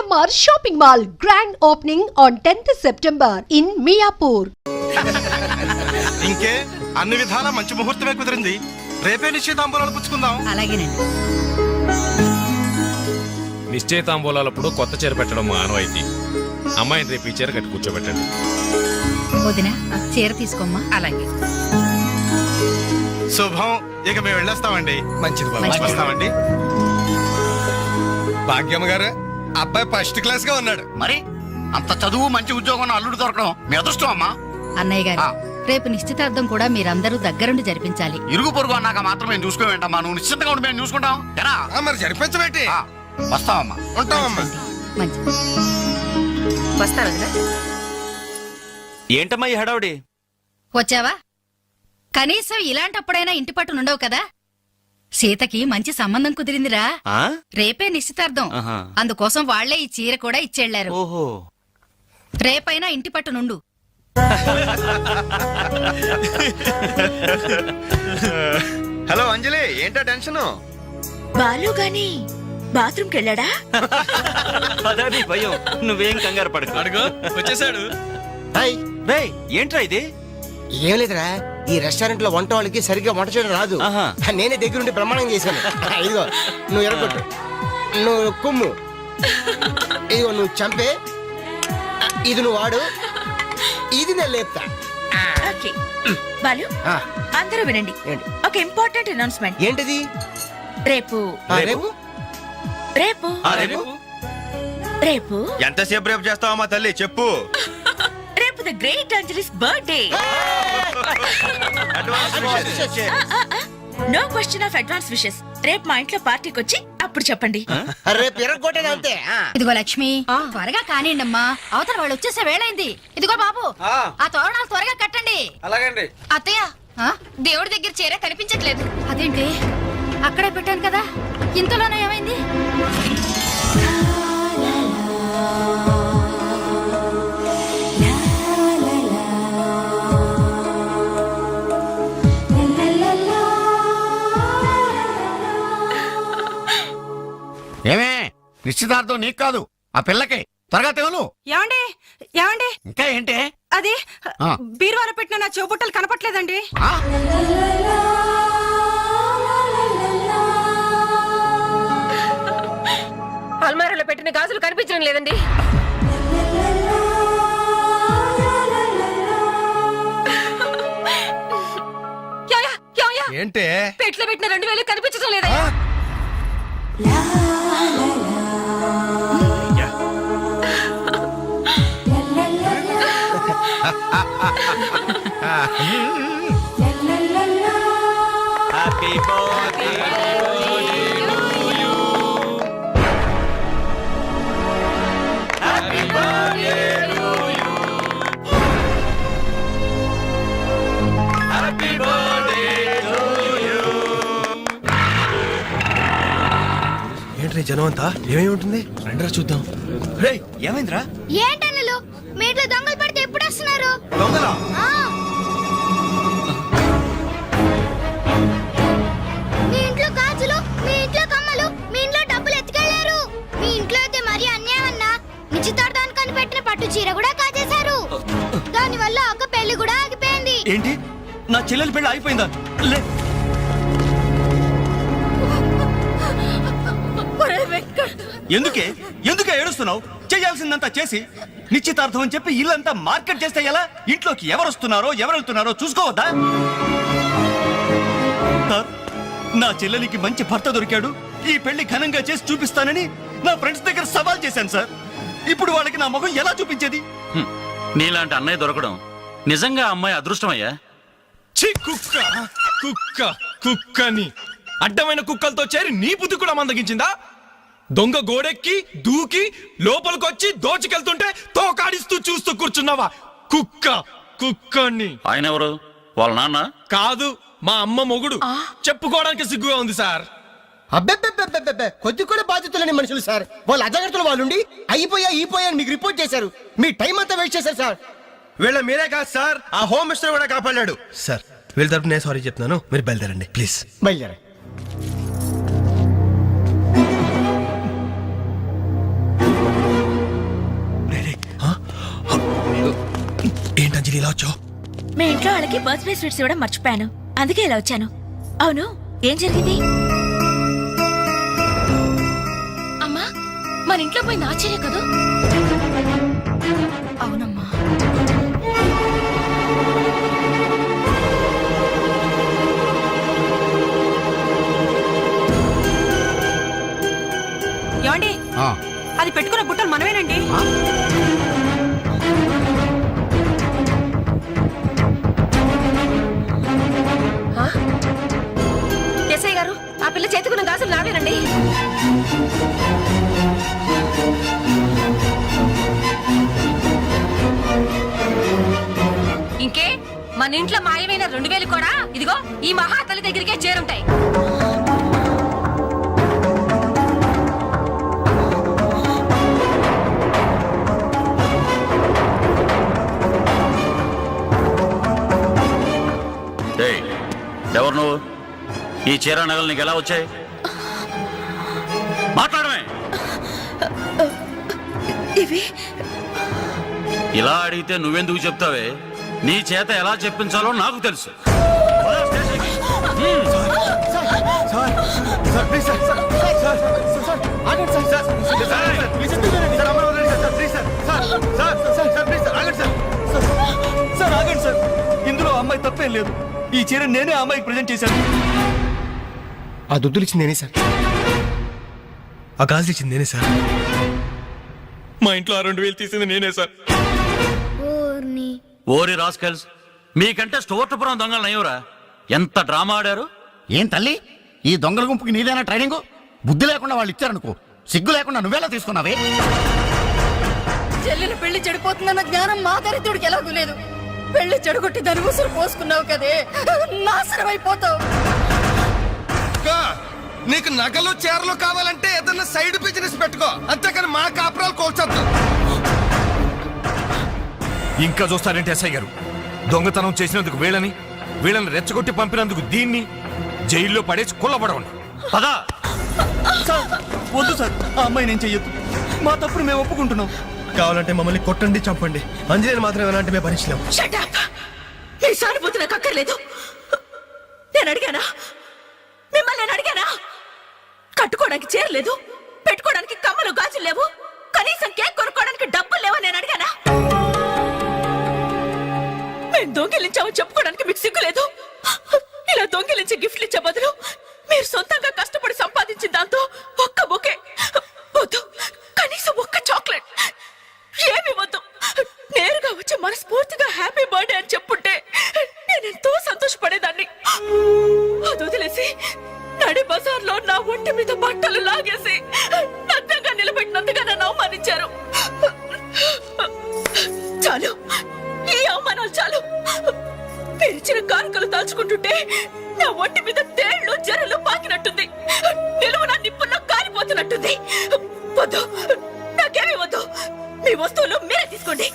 GMR Shopping Mall grand opening on 10th September in Miapur. ఇంకే అన్ని విధాల మంచి ముహూర్తమే కుదిరింది. రేపే నిశ్చితాంబూలాలు పుచ్చుకుందాం. అలాగేనండి. నిశ్చయితాంబూలాలప్పుడు కొత్త చీర పెట్టడం ఆనవాయితీ. అమ్మాయిని రేపు ఈ చీర కట్టి కూర్చోబెట్టండి. వదిన చీర తీసుకోమ్మా. అలాగే. శుభం. ఇక మేము వెళ్ళేస్తామండి. మంచిది. వస్తామండి. భాగ్యమ్మ గారు, అబ్బాయి ఫస్ట్ క్లాస్ గా ఉన్నాడు. మరి అంత చదువు మంచి ఉద్యోగం అల్లుడు దొరకడం మీ అదృష్టం అమ్మా. అన్నయ్య గారు, రేపు నిశ్చితార్థం కూడా మీరందరూ దగ్గరుండి జరిపించాలి. ఇరుగు పొరుగు అన్నాక మాత్రం మేము చూసుకోవేంటమ్మా. నువ్వు నిశ్చింతగా ఉండి మేము చూసుకుంటాం. ఎరా మరి జరిపించబెట్టి వస్తావమ్మా. ఉంటామమ్మా. మంచిది. వస్తారా? ఏంటమ్మా ఈ హడావుడి? వచ్చావా? కనీసం ఇలాంటప్పుడైనా ఇంటి పట్టు నుండవు కదా. సీతకి మంచి సంబంధం కుదిరిందిరా. రేపే నిశ్చితార్థం. అందుకోసం వాళ్లే ఈ చీర కూడా ఇచ్చెళ్లారు. ఓహో, రేపైనా ఇంటి పట్టు నుండు. హలో అంజలి, ఏంటా టెన్షన్? బాలు గాని బాత్రూమ్ కెళ్ళాడా? అదే భయం. నువ్వేం కంగారు పడకు. అడుగు వచ్చేసాడు. ఏంట్రా ఇది? ఏం లేదురా, ఈ రెస్టారెంట్ లో వంట వాళ్ళకి సరిగ్గా వంట చేయడం రాదు. నేనే దగ్గరుండి ప్రమాణం చేశాను. ఇదిగో నువ్వు ఎరగొట్టు, నువ్వు కుమ్ము, ఇదిగో నువ్వు చంపే, ఇది నువ్వు వాడు, ఇది నేను లేపుతా. ఓకే బాలు, అందరూ వినండి. ఒక ఇంపార్టెంట్ అనౌన్స్మెంట్. ఏంటిది? రేపు రేపు రేపు రేపు ఎంతసేపు రేపు చేస్తావమ్మా తల్లి, చెప్పు. రేపు the great Anjali's birthday. No question of advance wishes. రేపు మా ఇంట్లో పార్టీకి వచ్చి అప్పుడు చెప్పండి. రేపు ఎరగొట్టేది అంతే. ఇదిగో లక్ష్మి, త్వరగా కానివ్వండమ్మా, అవతల వాళ్ళు వచ్చేసే వేళైంది. ఇదిగో బాబు, ఆ తోరణాలు త్వరగా కట్టండి. అలాగండి. అత్తయ్య, దేవుడి దగ్గర చీర కనిపించట్లేదు. అదేంటి, అక్కడే పెట్టాను కదా, ఇంతలోనే ఏమైంది? ఏమే, నిశ్చితార్థం నీకు కాదు ఆ పిల్లకి. త్వరగా తెలు. ఏమండి ఇంకా ఏంటి? అది బీరువాలో పెట్టిన నా చెవుబుట్టలు కనపట్లేదండి. అల్మారాలో పెట్టిన గాజులు కనిపించడం లేదండి. ఏంటే? పెట్లో పెట్టిన 2000 కనిపించడం లేదా? Happy birthday to you. Happy birthday to you. Happy birthday to you. Entry జనం అంతా? ఏమేమి ఉంటుంది? రండిరా చూద్దాం. రే, ఏమైందిరా? ఏంటన్నలు మీ ఇంట్లో దొంగలు పడితే ఎప్పుడు వస్తున్నారు? దొంగలా? మీ ఇంట్లో గాజులు, మీ ఇంట్లో కమ్మలు, మీ ఇంట్లో డబ్బులు ఎత్తుకెళ్లారు. మీ ఇంట్లో అయితే మరీ అన్యాయం అన్నా. నిశ్చితార్థానికి కనిపెట్టిన పట్టు చీర కూడా కాజేశారు. దాని వల్ల ఒక పెళ్లి కూడా ఆగిపోయింది. ఏంటి, నా చెల్లెలి పెళ్లి ఆగిపోయిందా? ఎందుకే ఎందుకే ఏడుస్తున్నావు? చేయాల్సిందంతా చేసి నిశ్చితార్థం అని చెప్పి ఇల్లంతా మార్కెట్ చేస్తే ఎలా? ఇంట్లోకి ఎవరు వస్తున్నారో ఎవరు వెళ్తున్నారో చూసుకోవద్దా? నా చెల్లెలికి మంచి భర్త దొరికాడు, ఈ పెళ్లి ఘనంగా చేసి చూపిస్తానని నా ఫ్రెండ్స్ దగ్గర సవాల్ చేశాను సార్. ఇప్పుడు వాళ్ళకి నా ముఖం ఎలా చూపించేది? నీలాంటి అన్నయ్య దొరకడం నిజంగా అమ్మాయి అదృష్టమయ్యా. కుక్క కుక్క కుక్కని అడ్డమైన కుక్కలతో చేరి నీ బుద్ధి కూడా మందగించిందా? దొంగ గోడెక్కి దూకి లోపలికొచ్చి దోచుకెళ్తుంటే తోకాడిస్తూ చూస్తూ కూర్చున్నావా? కుక్క కుక్కని. ఆయన ఎవరు? వాళ్ళ నాన్న కాదు, మా అమ్మ మొగుడు. చెప్పుకోవడానికి సిగ్గుగా ఉంది సార్. అబ్బెబ్బెబ్బెబ్బెబ్బె, కొద్ది కూడా బాధ్యతలేని మనుషులు సార్. వాళ్ళు అజాగ్రత్తలు వాళ్ళుండి అయిపోయా మీకు రిపోర్ట్ చేశారు. మీ టైం అంతా వేస్ట్ చేశారు సార్. వీళ్ళ మీరే కాదు సార్, ఆ హోమ్ మినిస్టర్ కూడా కాపాడాడు సార్. వీళ్ళ తరపు నేను సారీ చెప్తున్నాను, మీరు బయలుదేరండి ప్లీజ్. బయలుదేరా. అంజలి ఇలా వచ్చావు? మీ ఇంట్లో వాళ్ళకి బర్త్డే స్వీట్స్ ఇవ్వడం మర్చిపోయాను, అందుకే ఇలా వచ్చాను. అవును, ఏం జరిగింది? అమ్మా, మన ఇంట్లో పోయింది ఆశ్చర్య కదా. అవునమ్మా. ఏమండి, ఆ, అది పెట్టుకున్న బుట్టలు మనమేనండి. ఎస్ఐ గారు, ఆ పిల్ల చేతుకున్న గాజులు నావేనండి. ఇంకే మన ఇంట్లో మాయమైన 2000 కూడా ఇదిగో ఈ మహాతల్లి దగ్గరికే చేరుంటాయి. ఏయ్, ఎవరు నువ్వు? ఈ చీర నగలు నీకు ఎలా వచ్చాయి? మాట్లాడమే. ఇవి ఇలా అడిగితే నువ్వెందుకు చెప్తావే? నీ చేత ఎలా చెప్పించాలో నాకు తెలుసు. సార్ ఆగండి సార్, ఇందులో అమ్మాయి తప్పేం లేదు. ఈ చీర నేనే ఆ అమ్మాయికి ప్రజెంట్ చేశాను. ఆ దుద్దులు ఇచ్చింది నేనే సార్. ఆ గాజులు ఇచ్చింది నేనే సార్. మా ఇంట్లో ఆ 2000 తీసింది నేనే సార్. ఓరి రాస్కల్స్, మీకంటే స్టోర్టపురం దొంగలు నయ్యవరా? ఎంత డ్రామా ఆడారు. ఏం తల్లి, ఈ దొంగల గుంపుకి నీదేనా ట్రైనింగ్? బుద్ధి లేకుండా వాళ్ళు ఇచ్చారనుకో, సిగ్గు లేకుండా నువ్వెలా తీసుకున్నావే? చెల్లెలు పెళ్లి చెడిపోతుందన్న జ్ఞానం మా దరిద్రుడికి ఎలాగూ లేదు. పెళ్లి చెడగొట్టి దాని ఉసురు పోసుకున్నావు కదే, నాశనం అయిపోతావు. నీకు నగలు చీరలు కావాలంటే ఏదన్నా సైడ్ బిజినెస్ పెట్టుకో, అంతేకాని మా కాపురాలు కోల్చొద్దు. ఇంకా చూస్తారంటే ఎస్ఐ గారు, దొంగతనం చేసినందుకు వీళ్ళని రెచ్చగొట్టి పంపినందుకు దీన్ని జైల్లో పడేసి కుల్లబడవండి. పదా. సార్ వద్దు సార్, ఆ అమ్మాయి నేను చెయ్యొద్దు. మా తప్పుడు మేము ఒప్పుకుంటున్నాం. కావాలంటే మమ్మల్ని కొట్టండి, చంపండి. అంజలిని మాత్రం ఎలాంటి మేము భరించలేము. ఈ సానుభూతి నాకు అక్కర్లేదు. నేను అడిగానా? మిమ్మల్ని నేను అడిగానా? కట్టుకోవడానికి చేరలేదు, పెట్టుకోవడానికి కమ్మలు గాజులు లేవు, కనీసం కేక్ కొనుక్కోవడానికి డబ్బులు లేవని నేను అడిగానా? మేము దొంగిలించామని చెప్పుకోవడానికి మీకు సిగ్గులేదు? ఇలా దొంగిలించి గిఫ్ట్లు ఇచ్చే బదులు మీరు సొంతంగా కష్టపడి సంపాదించిన దాంతో ఒక్క బొకే వద్దు, కనీసం ఒక్క చాక్లెట్ ఏమి వద్దు. నేరుగా వచ్చి మనస్ఫూర్తిగా హ్యాపీ బర్త్డే అని చెప్పుంటే నేనెంతో సంతోషపడేదాన్ని. అది వదిలేసి నడి బజార్లో నా ఒంటి మీద బట్టలు లాగేసి నగ్నంగా నిలబెట్టినందుగా నన్ను అవమానించారు. చాలు, ఈ అవమానాలు చాలు. తెరిచిన కానుకలు దాచుకుంటుంటే నా ఒంటి మీద తేళ్లు జరలు పాకినట్టుంది, నిలువున నిప్పుల్లో కాలిపోతున్నట్టుంది. వద్దు, నాకేమీ వద్దు. మీ వస్తువులు మీరే తీసుకోండి.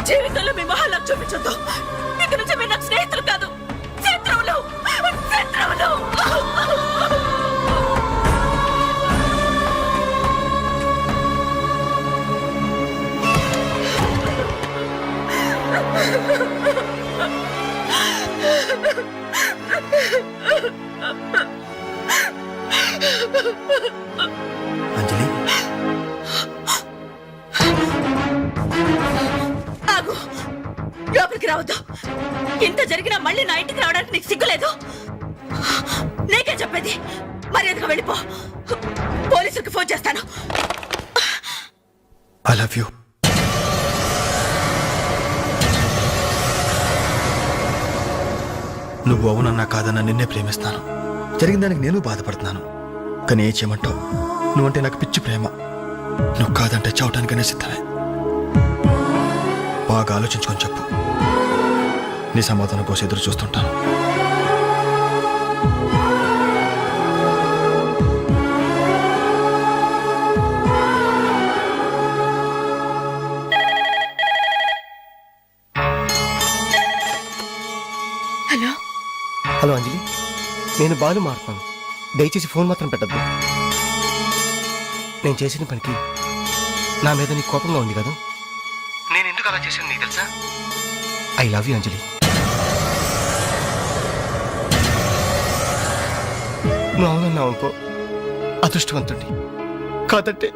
జీవితంలో మీ మహాలకు చూపించొద్దు. ఇక నుంచి మీరు నాకు స్నేహితులు కాదు, శత్రువులు. శత్రువులు. అంజలి, ఆగు, లోపలికి రావద్దు. ఇంత జరిగినా మళ్ళీ నా ఇంటికి రావడానికి నీకు సిగ్గులేదు? నీకే చెప్పేది, మర్యాదగా వెళ్ళిపో. పోలీసులకు ఫోన్ చేస్తాను. I love you. నువ్వు అవునన్నా కాదన్నా నిన్నే ప్రేమిస్తాను. జరిగిన దానికి నేను బాధపడుతున్నాను, కానీ ఏం చేయమంటావు? నువ్వంటే నాకు పిచ్చి ప్రేమ. నువ్వు కాదంటే చావటానికనే సిద్ధమే. బాగా ఆలోచించుకొని చెప్పు. నీ సమాధానం కోసం ఎదురు చూస్తుంటాను. నేను బాలు మారుతాను. దయచేసి ఫోన్ మాత్రం పెట్టద్దు. నేను చేసిన పనికి నా మీద నీకు కోపంగా ఉంది కదా? నేను ఎందుకు అలా చేశాను నీకు తెలుసా? ఐ లవ్ యూ అంజలి. నువ్వు అవునన్నావు అనుకో, అదృష్టవంతుడి. కాదంటే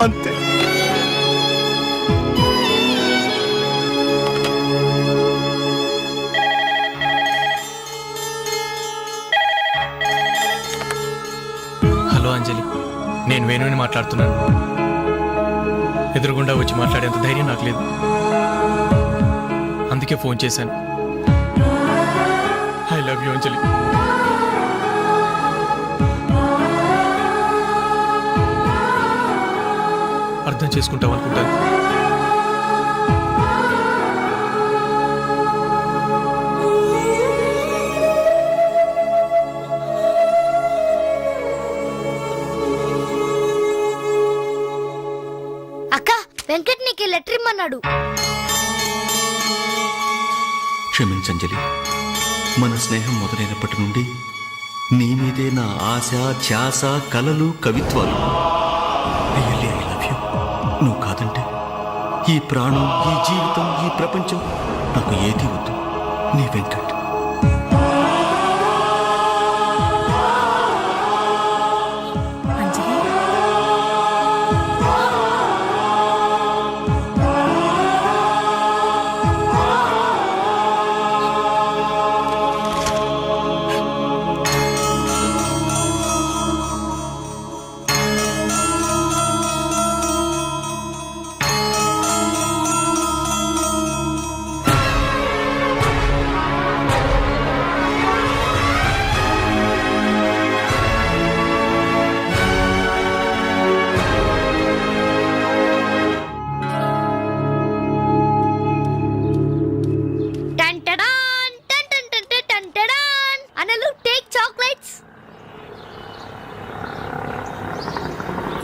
అంతే. హలో అంజలి, నేను వేణుని మాట్లాడుతున్నాను. ఎదురుగుండా వచ్చి మాట్లాడేంత ధైర్యం నాకు లేదు, అందుకే ఫోన్ చేశాను. ఐ లవ్ యూ అంజలి. అర్థం చేసుకుంటావు అనుకుంటాను. అక్క, వెంకట్ నీకు లెటర్ ఇమ్మన్నాడు. క్షమించంజలి, మన స్నేహం మొదలైనప్పటి నుండి నీ మీదే నా ఆశ, ధ్యాస, కలలు, కవిత్వాలు. Really I love you. నువ్వు కాదంటే ఈ ప్రాణం, ఈ జీవితం, ఈ ప్రపంచం నాకు ఏది వద్దు. నీ వెంకట్.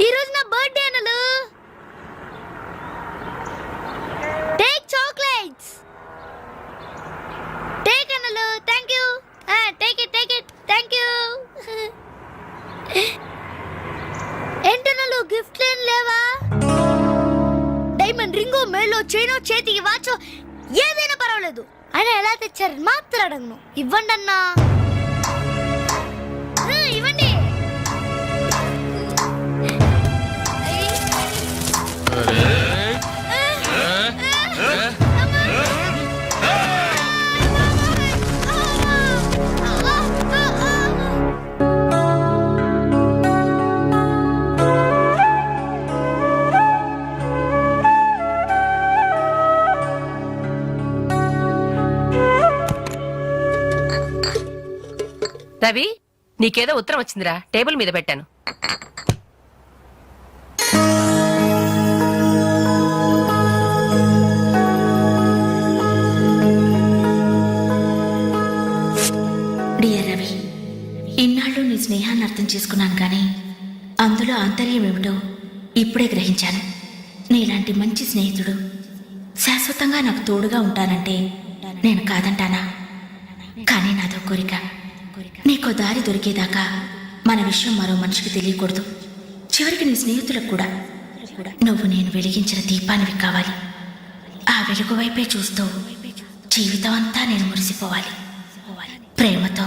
ఈ రోజు నా బర్త్డే అనలు. Take chocolates. టేక్ అనలు. Thank you. Take it. Thank you. ఏంటనలు, గిఫ్ట్ ఏం లేవా? డైమండ్ రింగో, మేలో చైనో, చేతికి వాచో ఏదైనా పర్వాలేదు. ఆయన ఎలా తెచ్చారని మాత్రం అడగను. ఇవ్వండి అన్నా. ఇవ్వండి. రవి, నీకేదో ఉత్తరం వచ్చిందిరా, టేబుల్ మీద పెట్టాను. డియర్ రవి, ఇన్నాళ్ళు నీ స్నేహాన్ని అర్థం చేసుకున్నాను, కానీ అందులో ఆంతర్యం ఏమిటో ఇప్పుడే గ్రహించాను. నీలాంటి మంచి స్నేహితుడు శాశ్వతంగా నాకు తోడుగా ఉంటానంటే నేను కాదంటానా? కానీ నాదో కోరిక, నీకో దారి దొరికేదాకా మన విషయం మరో మనిషికి తెలియకూడదు. చివరికి నీ స్నేహితులకు కూడా నువ్వు నేను వెలిగించిన దీపానివి కావాలి. ఆ వెలుగు వైపే చూస్తూ జీవితం అంతా నేను మురిసిపోవాలి. ప్రేమతో